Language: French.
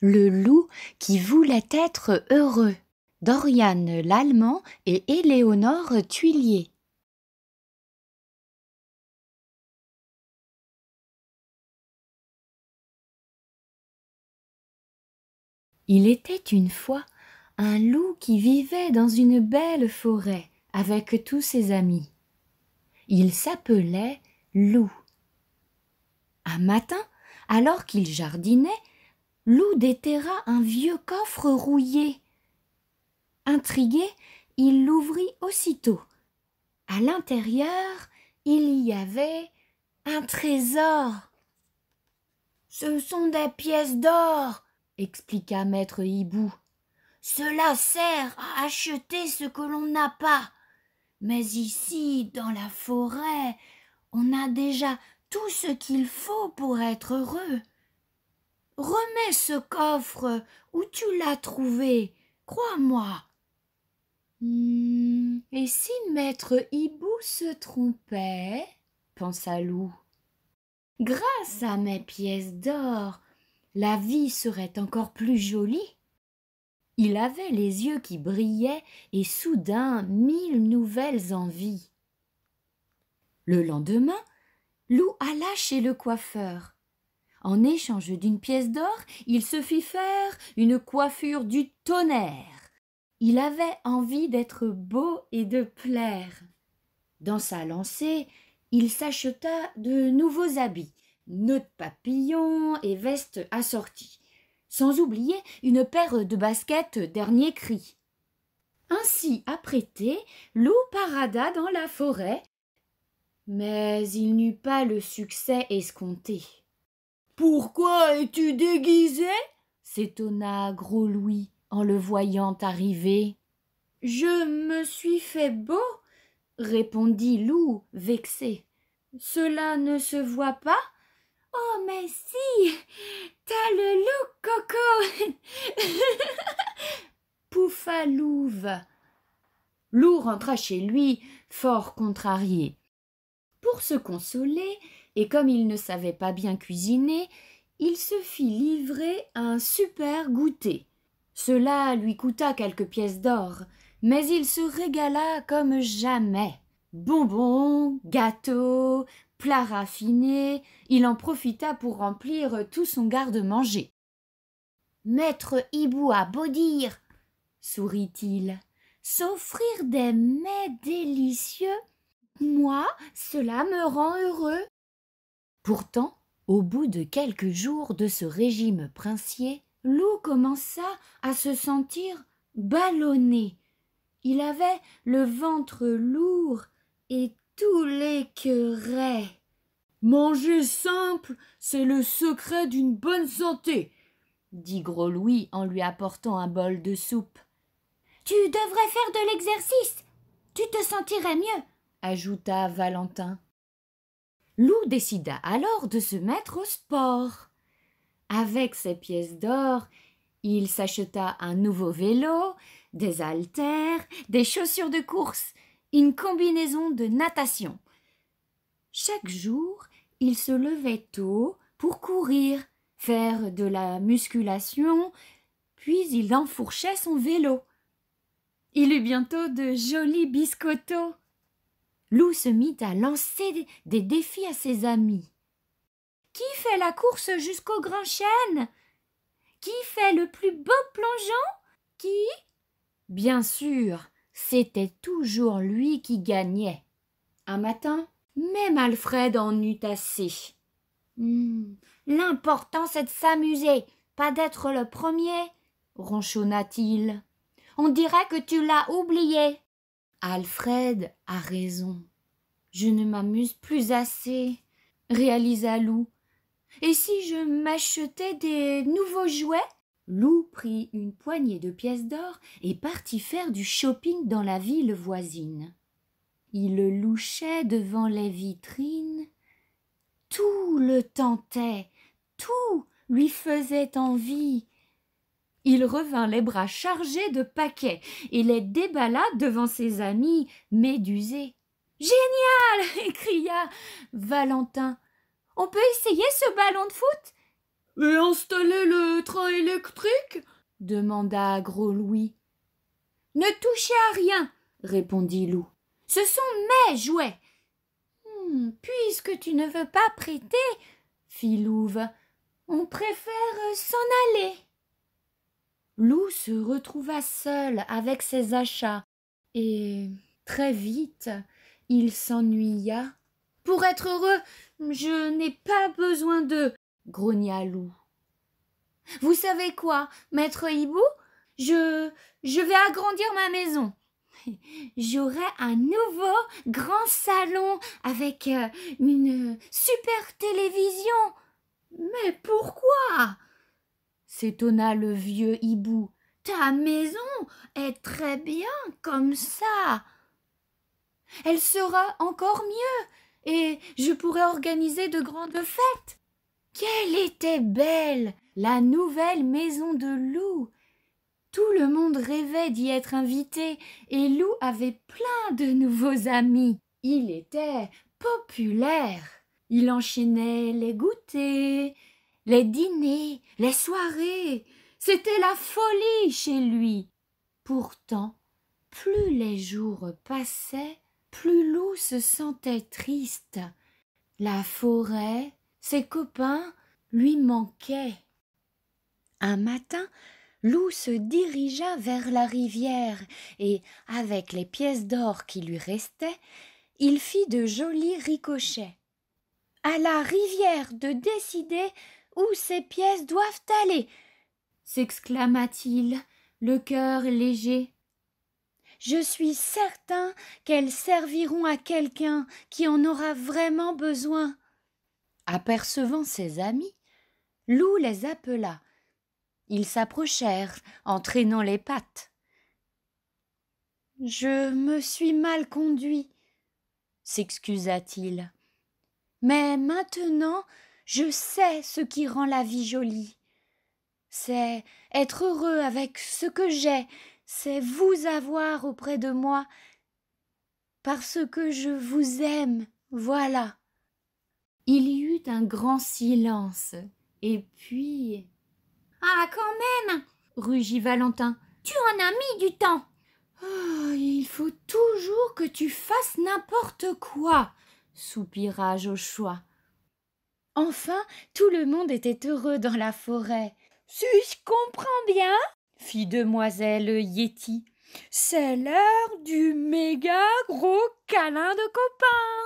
Le loup qui voulait être heureux, d'Oriane Lallemand et Éléonore Thuillier. Il était une fois un loup qui vivait dans une belle forêt avec tous ses amis. Il s'appelait Loup. Un matin, alors qu'il jardinait, Loup déterra un vieux coffre rouillé. Intrigué, il l'ouvrit aussitôt. À l'intérieur, il y avait un trésor. « Ce sont des pièces d'or !» expliqua maître Hibou. « Cela sert à acheter ce que l'on n'a pas. Mais ici, dans la forêt, on a déjà tout ce qu'il faut pour être heureux. Remets ce coffre où tu l'as trouvé, crois-moi. » Et si maître Hibou se trompait, pensa Loup. Grâce à mes pièces d'or, la vie serait encore plus jolie. Il avait les yeux qui brillaient et soudain 1000 nouvelles envies. Le lendemain, Loup alla chez le coiffeur. En échange d'une pièce d'or, il se fit faire une coiffure du tonnerre. Il avait envie d'être beau et de plaire. Dans sa lancée, il s'acheta de nouveaux habits, nœuds de papillon et veste assortie, sans oublier une paire de baskets dernier cri. Ainsi apprêté, Loup parada dans la forêt, mais il n'eut pas le succès escompté. « Pourquoi es-tu déguisé ?» s'étonna Gros Louis en le voyant arriver. « Je me suis fait beau, » répondit Loup vexé. « Cela ne se voit pas ?»« Oh, mais si, t'as le look, Coco !» pouffa Louve. Loup rentra chez lui, fort contrarié. Pour se consoler, et comme il ne savait pas bien cuisiner, il se fit livrer un super goûter. Cela lui coûta quelques pièces d'or, mais il se régala comme jamais. Bonbons, gâteaux, plats raffinés, il en profita pour remplir tout son garde-manger. « Maître Hibou a beau dire, » sourit-il, « s'offrir des mets délicieux, moi, cela me rend heureux. » Pourtant, au bout de quelques jours de ce régime princier, Loup commença à se sentir ballonné. Il avait le ventre lourd et tout l'écœurait. « Manger simple, c'est le secret d'une bonne santé, » dit Gros Louis en lui apportant un bol de soupe. « Tu devrais faire de l'exercice, tu te sentirais mieux, » ajouta Valentin. Loup décida alors de se mettre au sport. Avec ses pièces d'or, il s'acheta un nouveau vélo, des haltères, des chaussures de course, une combinaison de natation. Chaque jour, il se levait tôt pour courir, faire de la musculation, puis il enfourchait son vélo. Il eut bientôt de jolis biscottos. Loup se mit à lancer des défis à ses amis. « Qui fait la course jusqu'au grand chêne ? Qui fait le plus beau plongeon ? Qui ?» Bien sûr, c'était toujours lui qui gagnait. Un matin, même Alfred en eut assez. « L'important, c'est de s'amuser, pas d'être le premier, » ronchonna-t-il. « On dirait que tu l'as oublié. » Alfred a raison. Je ne m'amuse plus assez, réalisa Loup. Et si je m'achetais des nouveaux jouets ? Loup prit une poignée de pièces d'or et partit faire du shopping dans la ville voisine. Il louchait devant les vitrines. Tout le tentait, tout lui faisait envie. Il revint les bras chargés de paquets et les déballa devant ses amis médusés. « Génial !» cria Valentin. « On peut essayer ce ballon de foot ?»« Et installer le train électrique électriques? Demanda Gros Louis. Ne touchez à rien, répondit Loup. Ce sont mes jouets. Puisque tu ne veux pas prêter, fit Louve, on préfère s'en aller. Loup se retrouva seul avec ses achats et, très vite, il s'ennuya. Pour être heureux, je n'ai pas besoin d'eux, grogna Loup. Vous savez quoi, maître Hibou? Je vais agrandir ma maison. J'aurai un nouveau grand salon avec une super télévision. Mais pourquoi? S'étonna le vieux hibou. Ta maison est très bien comme ça. Elle sera encore mieux et je pourrai organiser de grandes fêtes. Quelle était belle la nouvelle maison de Loup! Tout le monde rêvait d'y être invité et Loup avait plein de nouveaux amis. Il était populaire. Il enchaînait les goûters, les dîners, les soirées. C'était la folie chez lui. Pourtant, plus les jours passaient, plus Loup se sentait triste. La forêt, ses copains lui manquaient. Un matin, Loup se dirigea vers la rivière et, avec les pièces d'or qui lui restaient, il fit de jolis ricochets. À la rivière de décider où ces pièces doivent aller, s'exclama-t-il, le cœur léger. Je suis certain qu'elles serviront à quelqu'un qui en aura vraiment besoin. Apercevant ses amis, Loup les appela. Ils s'approchèrent en traînant les pattes. « Je me suis mal conduit, s'excusa-t-il. Mais maintenant, je sais ce qui rend la vie jolie. C'est être heureux avec ce que j'ai, c'est vous avoir auprès de moi, parce que je vous aime, voilà. » Il y eut un grand silence, et puis... Ah, quand même, rugit Valentin, tu en as mis du temps. Oh, il faut toujours que tu fasses n'importe quoi, soupira Joshua. Enfin, tout le monde était heureux dans la forêt. Si je comprends bien, fit demoiselle Yéti, c'est l'heure du méga gros câlin de copain.